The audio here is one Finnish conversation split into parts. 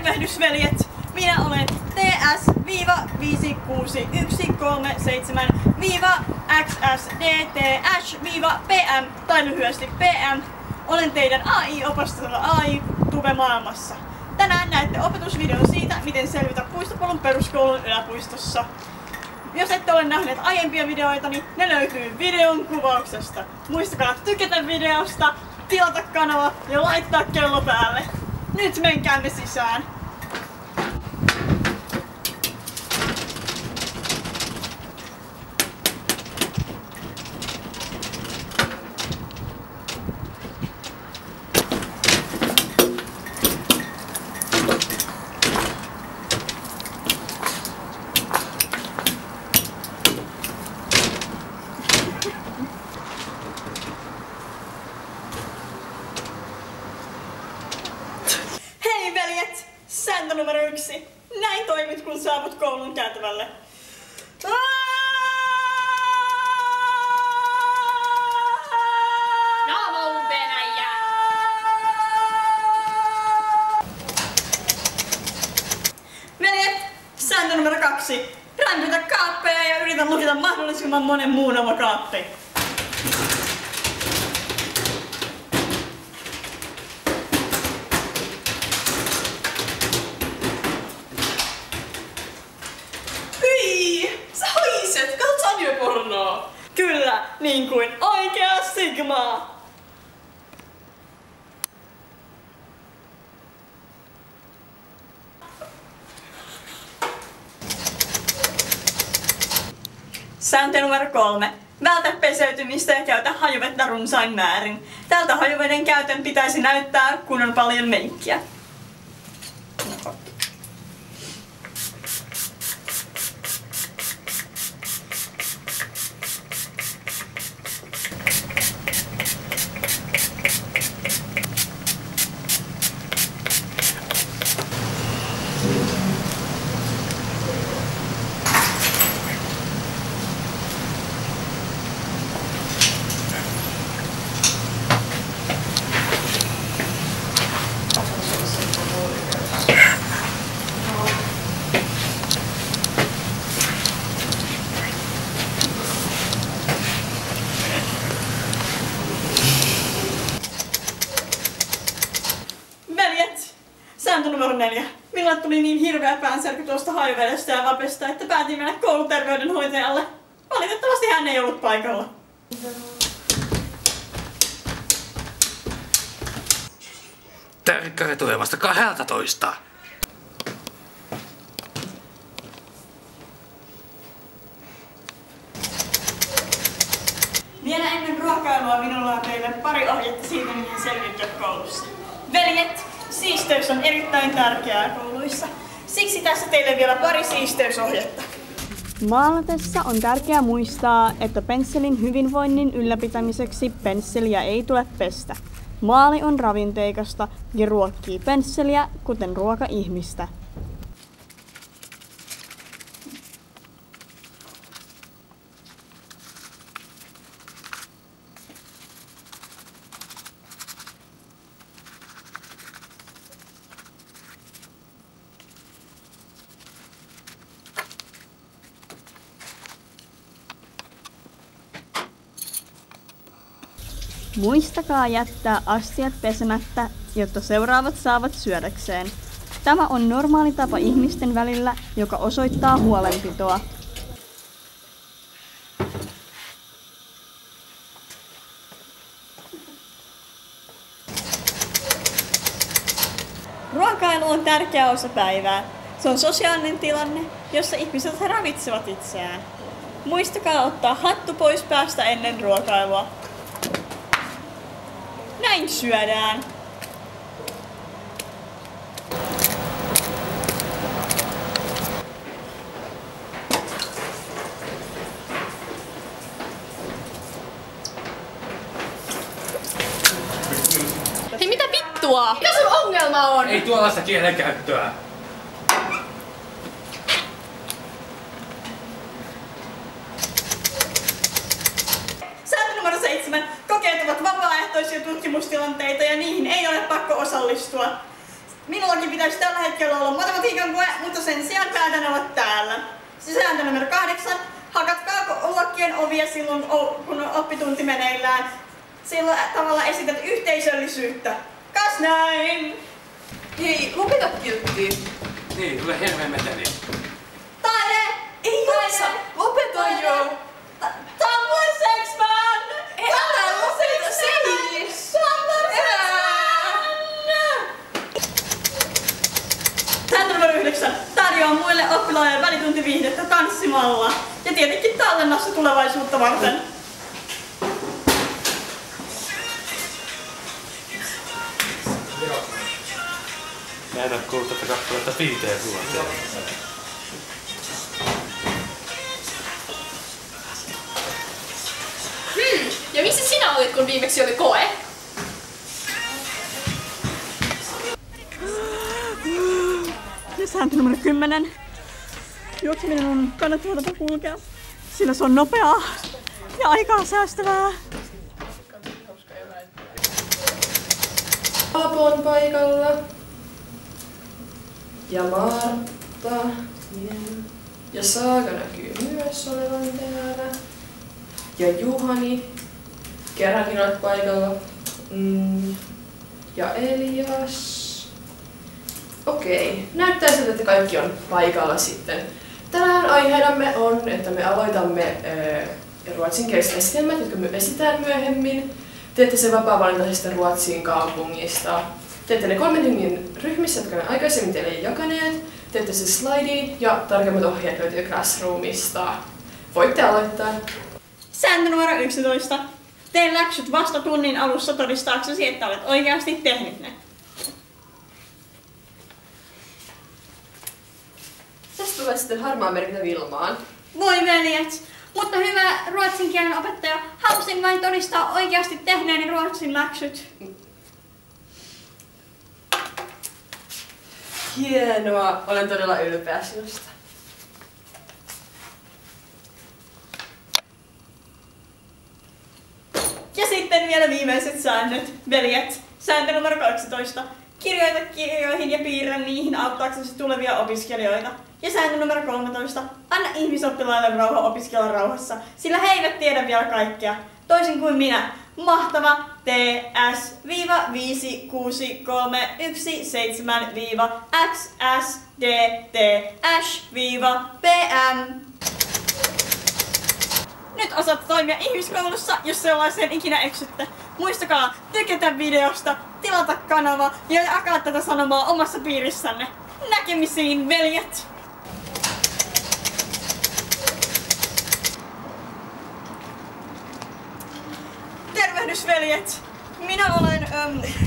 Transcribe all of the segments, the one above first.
Tervehdysveljet! Minä olen TS-537-XSDTH-PM tai lyhyesti PM. Olen teidän AI-opastolla AI-tube-maailmassa. Tänään näette opetusvideon siitä, miten selvitä Puistopolun peruskoulun yläpuistossa. Jos ette ole nähneet aiempia videoita, niin ne löytyy videon kuvauksesta. Muistakaa tykätä videosta, tilata kanava ja laittaa kello päälle. Nyt menkäämme sisään. Hei veljet! Sääntö numero 1. Näin toimit, kun saavut koulun käytävälle. No, Venäjä! Veljet! Sääntö numero 2. Rämpytä kaappeja ja yritä lukita mahdollisimman monen muun oma kaappi. Sä haiset! Katsot sanjopornoa! Kyllä, niin kuin oikea Sigma! Sääntö numero 3. Vältä peseytymistä ja käytä hajuvettä runsain määrin. Tältä hajuveden käytön pitäisi näyttää, kun on paljon meikkiä. Sääntö numero 4. Minulle tuli niin hirveä päänsärky tuosta hajuvedestä ja vapesta, että päätin mennä kouluterveydenhoitajalle. Valitettavasti hän ei ollut paikalla. Tärkkäri tulee vasta 12. Vielä ennen ruokailua minulla on teille pari ohjetta siitä, miten selviytyä koulussa. Veljet, siisteys on erittäin tärkeää kouluissa. Siksi tässä teille vielä pari siisteysohjetta. Maalatessa on tärkeää muistaa, että pensselin hyvinvoinnin ylläpitämiseksi pensseliä ei tule pestä. Maali on ravinteikasta ja ruokkii pensseliä, kuten ruoka ihmistä. Muistakaa jättää astiat pesemättä, jotta seuraavat saavat syödäkseen. Tämä on normaali tapa ihmisten välillä, joka osoittaa huolenpitoa. Ruokailu on tärkeä osa päivää. Se on sosiaalinen tilanne, jossa ihmiset ravitsevat itseään. Muistakaa ottaa hattu pois päästä ennen ruokailua. Näin syödään. Hei, mitä vittua? Mikä sun ongelma on? Ei tuollaista kielenkäyttöä. Sääntö numero 7. Kokeet ovat vapaaehtoisia tutkimustilanteita ja niihin ei ole pakko osallistua. Minullakin pitäisi tällä hetkellä olla matematiikan koe, mutta sen sijaan päätän olla täällä. Sääntö numero 8. Hakatkaa luokkien ovia silloin, kun on oppitunti meneillään. Silloin tavalla esität yhteisöllisyyttä. Kas näin! Hei, lopeta kiltti. Niin, tule hirveen meteli. Taide! Ei jaksa! Lopeta jo! Tumblr Sex Man! Älä lopeta siis! Tumblr Sex Sääntö numero 9. Tarjoaa muille oppilaille välituntiviihdettä tanssimalla. Ja tietenkin tallennassa tulevaisuutta varten. Mä en oo kuullut tätä kappaletta 5 vuoteen. Ja missä sinä olit, kun viimeksi oli koe? Ja sääntö numero 10. Juokseminen on kannattavaa tapa kulkea, sillä se on nopeaa ja aikaa säästävää. Aapo on paikalla. Ja Martta. Ja Saaga näkyy myös olevan täällä. Ja Juhani. Kerrankin olet paikalla. Ja Elias. Okei, näyttää siltä, että kaikki on paikalla sitten. Tänään aiheenamme on, että me aloitamme ruotsinkieliset esitelmät, jotka me esitään myöhemmin. Teette sen vapaa-valintaisesta Ruotsin kaupungista. Teette ne 3 hengen ryhmissä, jotka ne aikaisemmin teille jakaneet. Teette se slidin ja tarkemmat ohjeet löytyy Classroomista. Voitte aloittaa. Sääntö numero 11. Tee läksyt vasta tunnin alussa todistaaksesi, että olet oikeasti tehnyt ne. Tästä tulee sitten harmaa merkintä Vilmaan. Voi veljet! Mutta hyvä ruotsin kielen opettaja, halusin vain todistaa oikeasti tehneeni ruotsin läksyt. Hienoa, olen todella ylpeä sinusta. Ja sitten vielä viimeiset säännöt, veljet. Sääntö numero 12. Kirjoita kirjoihin ja piirrä niihin auttaaksesi tulevia opiskelijoita. Ja sääntö numero 13. Anna ihmisoppilaille rauha opiskella rauhassa, sillä he eivät tiedä vielä kaikkea. Toisin kuin minä. Mahtava TS-5317-XSDT-PM. Nyt osaatte toimia ihmiskoulussa, jos sellaiseen ikinä eksytte. Muistakaa tykätä videosta, tilata kanava ja jakaa tätä sanomaa omassa piirissänne. Näkemisiin, veljet! Tervehdys, veljet! Minä olen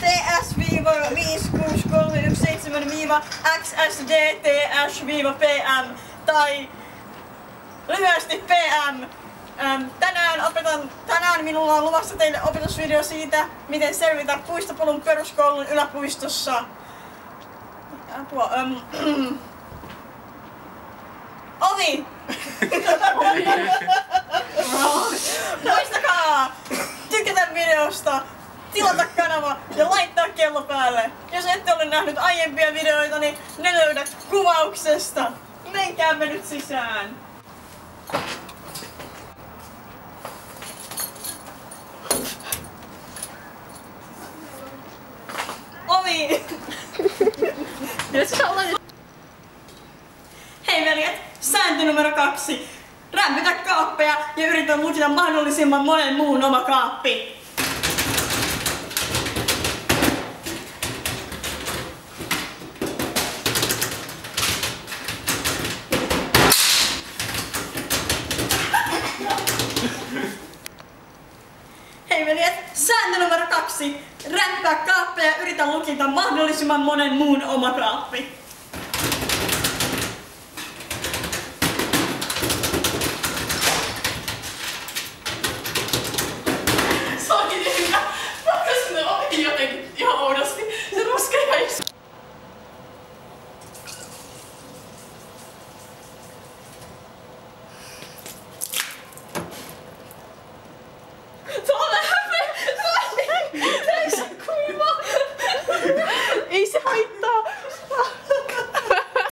TS-56317-XSDT-PM tai lyhyesti PM. Tänään minulla on luvassa teille opetusvideo siitä, miten selvitä Puistopolun peruskoulun yläpuistossa. Apua, ovi! Muistakaa tykätä videosta, tilata kanava ja laittaa kello päälle. Jos ette ole nähnyt aiempia videoita, niin ne löydät kuvauksesta. Menkäämme nyt sisään. Ovi! Hei veljet, sääntö numero 2. Rämpytä kaappeja ja yritä lukita mahdollisimman monen muun oma kaappi. Hei veljet, sääntö numero 2. Rämpää kaappeja ja yritä lukita mahdollisimman monen muun oma kaappi.